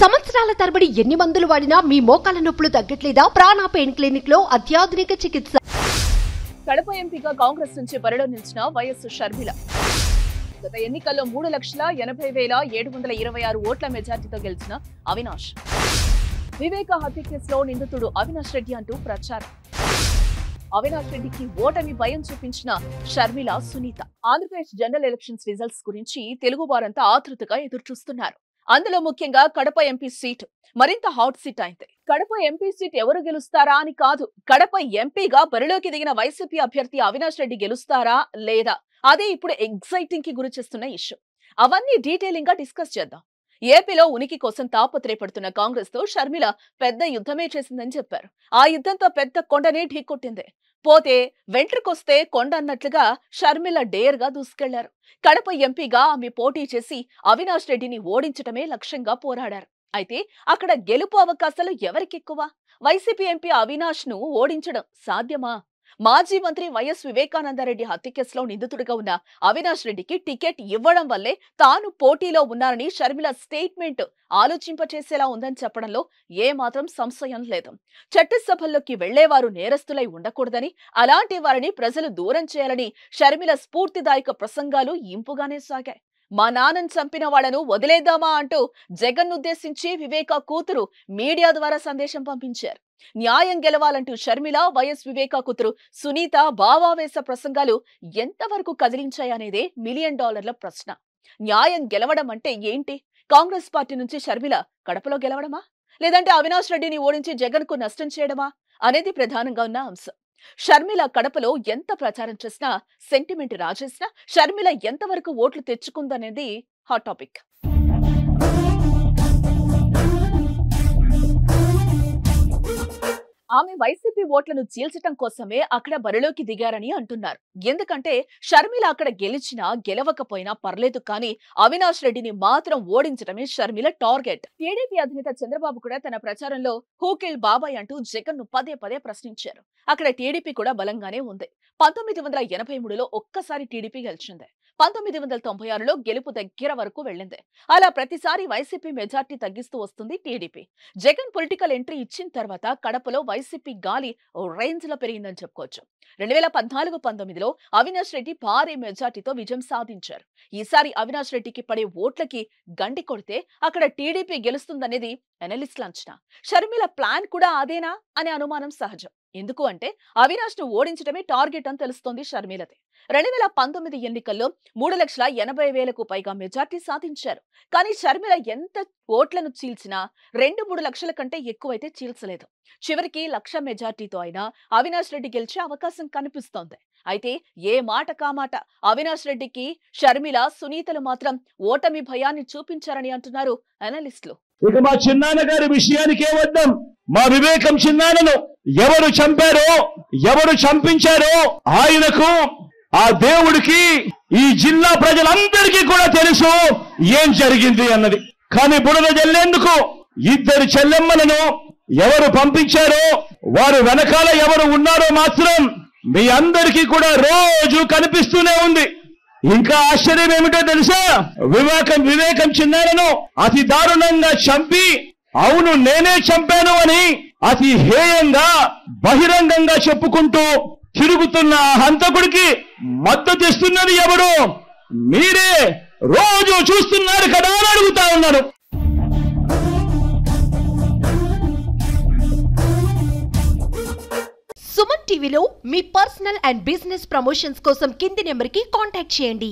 సంవత్సరాల తరబడి ఎన్ని మందులు వాడినా మీ మోకాల నొప్పులు తగ్గట్లేదా? ప్రాణ పెయిన్ క్లినిక్ లో అత్యాధునిక చికిత్స. కడప ఎంపీగా కాంగ్రెస్ నుంచి బరిలో నిలిచిన వైఎస్ షర్మిల గత ఎన్నికల్లో 3,80,726 ఓట్ల మెజార్టీతో గెలిచిన అవినాష్. వివేక హత్య కేసులో నిందితుడు అవినాష్ రెడ్డి అంటూ ప్రచారం. అవినాష్ రెడ్డికి ఓటమి భయం చూపించిన Sharmila, Sunitha. Andhra Pradesh general elections results గురించి తెలుగు వారంతా ఆతృతగా ఎదురుచూస్తున్నారు. అందులో ముఖ్యంగా కడప ఎంపీ సీట్ మరింత హాట్ సీట్ అయింది. కడప ఎంపీ సీట్ ఎవరు గెలుస్తారా అని కాదు, కడప ఎంపీగా బరిలోకి దిగిన వైసీపీ అభ్యర్థి అవినాష్ రెడ్డి గెలుస్తారా లేదా, అదే ఇప్పుడు ఎగ్జైటింగ్ కి గురి చేస్తున్న ఇష్యూ. అవన్నీ డీటెయిలింగ్ గా డిస్కస్ చేద్దాం. ఏపీలో ఉనికి కోసం తాపత్రయపడుతున్న కాంగ్రెస్ తో షర్మిల పెద్ద యుద్ధమే చేసిందని చెప్పారు. ఆ యుద్ధంతో పెద్ద కొండనే ఢీకొట్టింది. పోతే వెంట్రుకొస్తే కొండ అన్నట్లుగా షర్మిల డేర్ గా దూసుకెళ్లారు. కడప ఎంపీగా ఆమె పోటీ చేసి అవినాష్ రెడ్డిని ఓడించటమే లక్ష్యంగా పోరాడారు. అయితే అక్కడ గెలుపు అవకాశాలు ఎవరికెక్కువ? వైసీపీ ఎంపీ అవినాష్ ను ఓడించడం సాధ్యమా? మాజీ మంత్రి వైఎస్ వివేకానందరెడ్డి హత్య కేసులో నిందితుడిగా ఉన్న అవినాష్ రెడ్డికి టికెట్ ఇవ్వడం వల్లే తాను పోటీలో ఉన్నారని షర్మిల స్టేట్మెంట్ ఆలోచింపచేసేలా ఉందని చెప్పడంలో ఏమాత్రం సంశయం లేదు. చట్టసభల్లోకి వెళ్లేవారు నేరస్తులై ఉండకూడదని, అలాంటి వారిని ప్రజలు దూరం చేయాలని షర్మిల స్ఫూర్తిదాయక ప్రసంగాలు ఇంపుగానే సాగాయి. మా నాన్నను చంపిన వాళ్లను వదిలేద్దామా అంటూ జగన్నుద్దేశించి వివేక కూతురు మీడియా ద్వారా సందేశం పంపించారు. న్యాయం గెలవాలంటూ షర్మిల, వైఎస్ వివేక కూతురు సునీత భావావేశ ప్రసంగాలు ఎంతవరకు కదిలించాయనేదే $1 మిలియన్ ప్రశ్న. న్యాయం గెలవడం అంటే ఏంటి? కాంగ్రెస్ పార్టీ నుంచి షర్మిల కడపలో గెలవడమా, లేదంటే అవినాష్ రెడ్డిని ఓడించి జగన్ కు నష్టం చేయడమా అనేది ప్రధానంగా ఉన్న అంశం. షర్మిల కడపలో ఎంత ప్రచారం చేసినా, సెంటిమెంట్ రాజేసినా షర్మిల ఎంతవరకు ఓట్లు తెచ్చుకుందనేది హాట్ టాపిక్. ఆమె వైసీపీ ఓట్లను చీల్చటం కోసమే అక్కడ బరిలోకి దిగారని అంటున్నారు. ఎందుకంటే షర్మిల అక్కడ గెలిచినా గెలవకపోయినా పర్లేదు, కానీ అవినాష్ రెడ్డిని మాత్రం ఓడించడమే షర్మిల టార్గెట్. టీడీపీ అధినేత చంద్రబాబు కూడా తన ప్రచారంలో హూకిల్ బాబాయ్ అంటూ జగన్ ను పదే పదే ప్రశ్నించారు. అక్కడ టీడీపీ కూడా బలంగానే ఉంది. 1983లో ఒక్కసారి టీడీపీ గెలిచింది. 1996లో గెలుపు దగ్గర వరకు వెళ్ళింది. అలా ప్రతిసారి వైసీపీ మెజార్టీ తగ్గిస్తూ వస్తుంది టీడీపీ. జగన్ పొలిటికల్ ఎంట్రీ ఇచ్చిన తర్వాత కడపలో వైసీపీ గాలి ఓ రేంజ్ లో పెరిగిందని చెప్పుకోవచ్చు. 2014-19లో అవినాష్ రెడ్డి భారీ మెజార్టీతో విజయం సాధించారు. ఈసారి అవినాష్ రెడ్డికి పడే ఓట్లకి గండి కొడితే అక్కడ టీడీపీ గెలుస్తుందనేది అనలిస్టుల అంచనా. షర్మిల ప్లాన్ కూడా అదేనా అనే అనుమానం సహజం. ఎందుకు అంటే అవినాష్ ను ఓడించడమే టార్గెట్ అని తెలుస్తోంది షర్మిలది. 2019 ఎన్నికల్లో 3,80,000కు పైగా మెజార్టీ సాధించారు. కానీ షర్మిల ఎంత ఓట్లను చీల్చినా 2-3 లక్షల కంటే ఎక్కువైతే చీల్చలేదు. చివరికి 1,00,000 మెజార్టీతో అయినా అవినాష్ రెడ్డి గెలిచే అవకాశం కనిపిస్తోంది. అయితే ఏ మాట కామాట అవినాష్ రెడ్డికి షర్మిల, సునీతలు మాత్రం ఓటమి భయాన్ని చూపించారని అంటున్నారు అనలిస్టులు. ఇక మా చిన్నాన్న గారి విషయానికే వద్దాం. మా వివేకం చిన్నాన్నను ఎవరు చంపారో, ఎవరు చంపించారో ఆయనకు, ఆ దేవుడికి, ఈ జిల్లా ప్రజలందరికీ కూడా తెలుసు ఏం జరిగింది అన్నది. కానీ బురద జల్లేందుకు ఇద్దరు చెల్లెమ్మలను ఎవరు పంపించారో, వారు వెనకాల ఎవరు ఉన్నారో మాత్రం మీ అందరికీ కూడా రోజు కనిపిస్తూనే ఉంది. ఇంకా ఆశ్చర్యం ఏమిటో తెలుసా? వివేకం చిన్నారను అతి దారుణంగా చంపి, అవును నేనే చంపాను అని అతి హేయంగా బహిరంగంగా చెప్పుకుంటూ తిరుగుతున్న హంతకుడికి మద్దతు ఇస్తున్నది ఎవరు? మీరే రోజు చూస్తున్నారు కదా అని అడుగుతా ఉన్నాను. సుమన్ టీవీలో మీ పర్సనల్ అండ్ బిజినెస్ ప్రమోషన్స్ కోసం కింది నెంబర్కి కాంటాక్ట్ చేయండి.